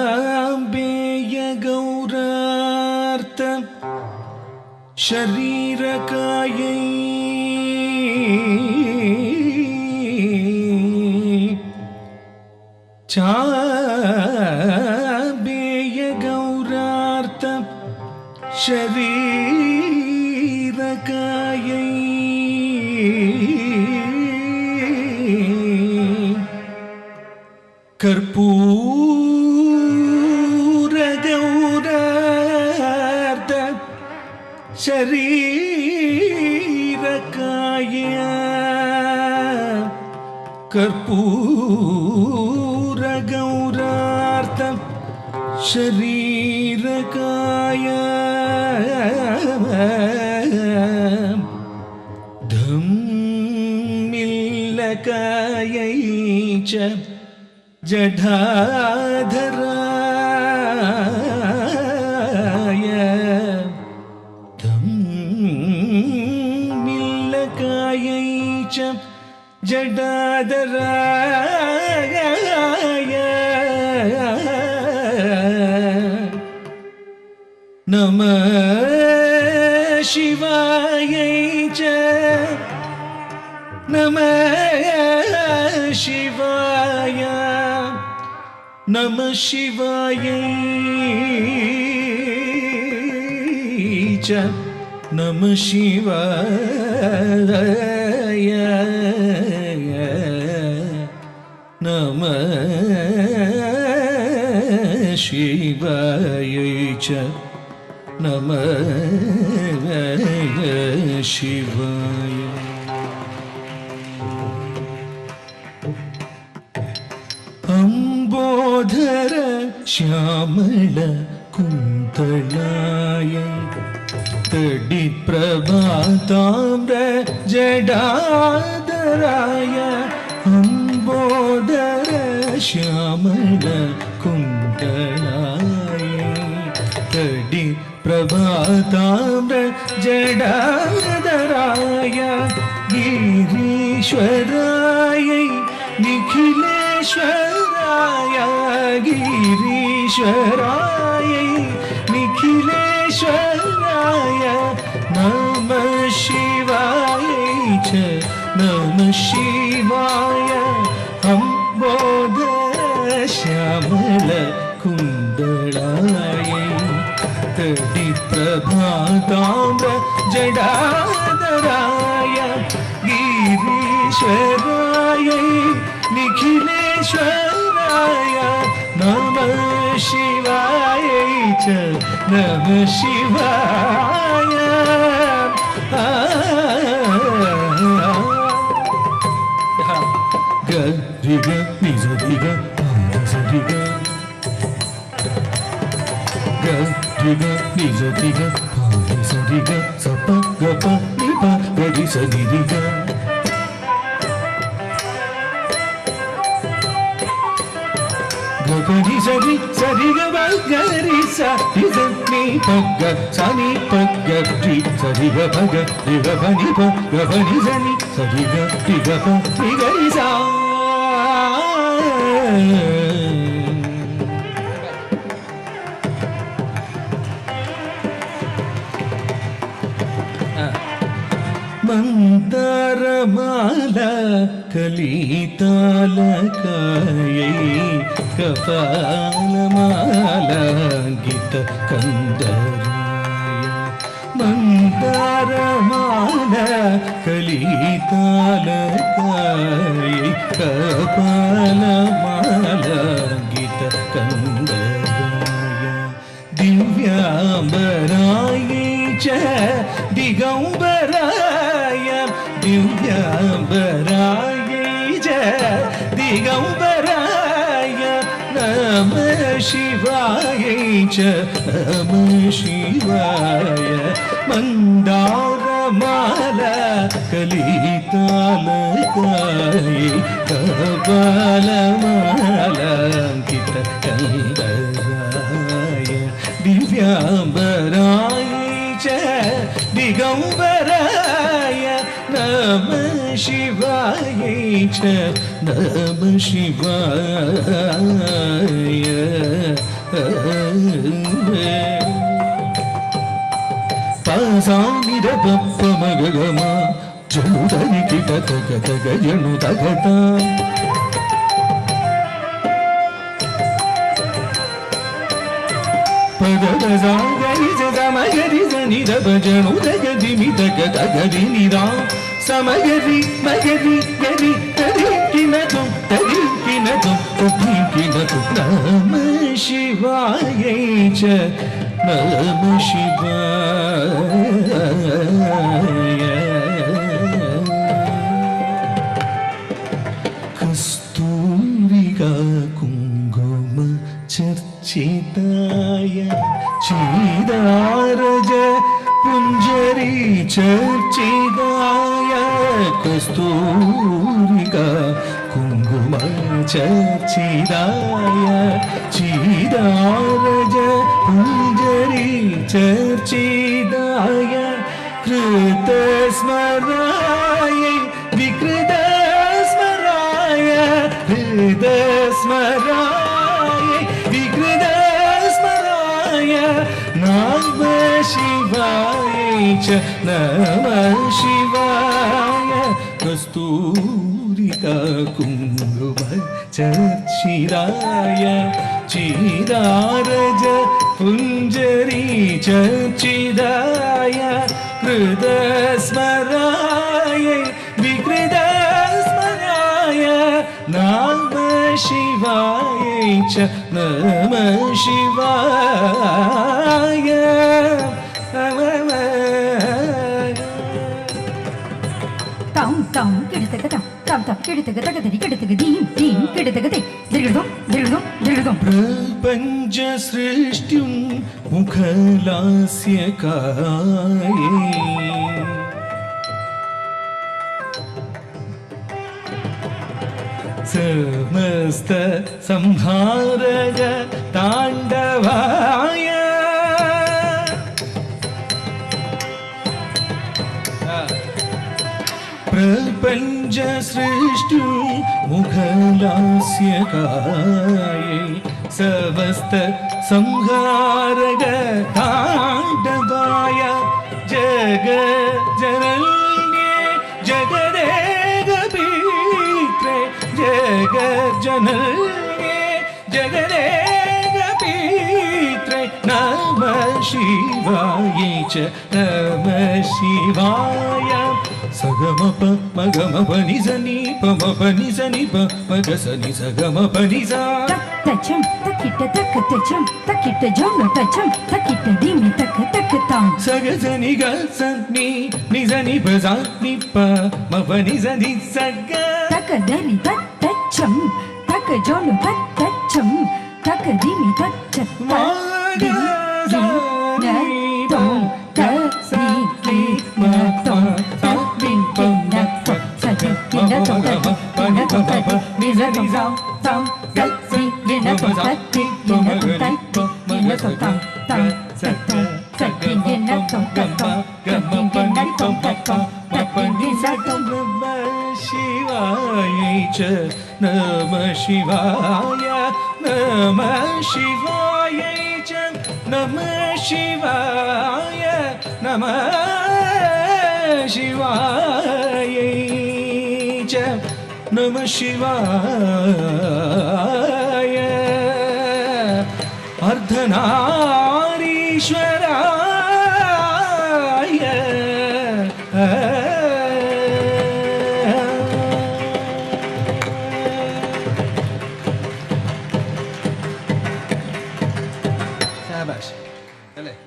ಚಾಂಬೇಯ ಗೌರಾರ್ಥ ಶರೀರಕಾಯೈ ಚಾಂಬೇಯ ಗೌರಾರ್ಥ ಶರೀರಕಾಯೈ ಕರ್ಪೂರ ಗೌರಾರ್ಥ ಶರೀರಕಾಯ ಕರ್ಪೂರ ಗೌರಾರ್ಥ ಶರೀರಕಾಯ ಧಮ್ಮಿಲ್ಲಕಾಯೈ ಚ ಜಠಾಧರಾಯ ಧಮ್ಮಿಲ್ಲಕಾಯೈ ಚ ಜಠಾಧರಾಯ ನಮಃ ಶಿವಾಯೈ ಚ ನಮಃ ಶಿವಾಯ ನಮಃ ಶಿವಾಯೈ ಚ ನಮಃ ಶಿವಾಯ ನಮಃ ಶಿವಾಯ ಚ ನಮಃ ಶಿವಾಯ. ಅಂಬೋಧರ ಶ್ಯಾಮಳ ಕುಂತಳಾಯ ತಡಿ ಪ್ರಭಾತಾಮ್ರ ಜಡಾಧರಾಯ ಅಂಬೋಧರ ಶ್ಯಾಮಳ ಕುಂತಳಾಯ ತಡಿ ಪ್ರಭಾತಾಮ್ರ ಜಡಾಧರಾಯ ಗಿರೀಶ್ವರಾಯ ನಿಖಿಲೇಶ್ವರಾಯ ಗಿರೀಶ್ವರಾಯ ನಿಖಿಲೇಶ್ವರಾಯ ನಮಃ ಶಿವಾಯ ಚ ನಮಃ ಶಿವಾಯ ಅಂಬೋಧರ ಶ್ಯಾಮಳ ಕುಂದಳಾಯ ತಡಿ ಪ್ರಭಾತಾಮ್ರ ಜಡಾಧರಾಯ ಗಿರೀಶ್ವರಾಯ ನಿಖಿಲೇಶ್ವರಾಯ ನಮಃ ಶಿವಾಯ ಚ ನಮಃ ಶಿವಾಯ. ಗ ರಿ ಗ ನಿ ಸ ರಿ ಗ ಸ ರಿ ಗ ಗ ರಿ ಗ ನಿ ಸ ರಿ ಗ ಸ ರಿ ಗ ಸ ಪ ಗ ಪ ನಿ ಪ ಗ ರಿ ಸ ನಿ ರಿ ಗ ಗರಿ ಸರಿ ಸರಿ ಗ ಗ ರಿ ಸ ರಿ ಸ ನಿ ಪ ಗ ಸ ನಿ ಪ ಗ ರಿ ಸರಿ ಗ ಪ ಗ ರಿ ಗ ಪ ನಿ ಪ ಗ ಪ ನಿ ಸ ನಿ ಸರಿ ಗ ರಿ ಗ ಪ ನಿ ಗ ರಿ ಸ. ಮಂದಾರಮಾಲ ಕಲಿತಾಲಕಾಯೈ ಕಪಾಲಮಾಲಾಂಗಿತ ಕಂದರಾಯ ಮಂದಾರಮಾಲ ಕಲಿತಾಲಕಾಯೈ ಕಪಾಲಮಾಲಾಂಗಿತ ಕಂದರಾಯ ದಿವ್ಯಾಂಬರಾಯ ಚ ದಿಗಂಬರಾಯ ದಿವ್ಯಾಂಬರಾಯ ಚ ದಿಗಂಬರಾಯ ನಮಃ ಶಿವಾಯ ಚ ನಮಃ ಶಿವಾಯ ಮಂದಾರಮಾಲ ಕಲಿತಾಲಕಾಯ ಕಪಾಲಮಾಲಾಂಕಿತ ಕಂದರಾಯ ದಿವ್ಯಾಂಬರಾಯ ಚ दिगंबराय नमः शिवाय च नमः शिवाय पासानि रपप्प मगगमा जनुदनि किटत गतग जनुदगत पदगजागरि जमगरि जनिदप जनुदगदि मिदगदगदि निरा समगरि मगरि गरि तदिकिनतुं तदिकिनतुं तदिकिनतुं नमः शिवाय च नमः शिवाय कस्तूरिका कुङ्कुम चर्चिताय चीदारज पुञ्जरी चर्चिताय कस्तूरिका कुङ्कुम चर्चिताय चीदारज पुञ्जरी चर्चिताय कृतस्मराय विकृतस्मराय हृदस्मराय विकृतस्मराय नमः शिवाय च नमः शिवाय कस्तूरिका कुङ्कुम चर्चिताय चीदारज पुञ्जरी चर्चिताय कृतस्मराय विकृतस्मराय नमः शिवाय च नमः शिवाय तां तां किडतगता तां तां किडतगतगदरि किडतगदीं दीं किडतगदे दिर्गदं दिर्गदं दिर्गदं प्रपञ्च सृष्टिं मुखलास्यकाये समस्त संहारग ताण्डवाय प्रपञ्च सृष्टि मुखलास्यकाये समस्त संहारग ताण्डवाय जग जनन्ये जगदेकपीत्रे जगज्जनन्ये जगदेकपीत्रे नमः शिवाय च नमः शिवाय सगमप मगमप निजनि पमप निजनि पमगसनि सगमप निजा तचम तकिट तक तचम तकिट जम तचम तकिट दिमि तक तक तां सगजनि गसनि निजनि बजानि पमप निजनि सग तक दरि तचम तक जम तचम तक दिमि तच दि दि न तों तसि कि न तों तबिं न तों सजि कि न तों तबिं न तों तबिं निजा निजा तां गसि न तों तति न तों तति न तों तां तां सति सति न तों ततो गति न तों ततो तति निजा तों नमः शिवाय च नमः शिवाय नमः शिवाय च नमः शिवाय नमः शिवाय च नमः शिवाय अर्धनारीश्वर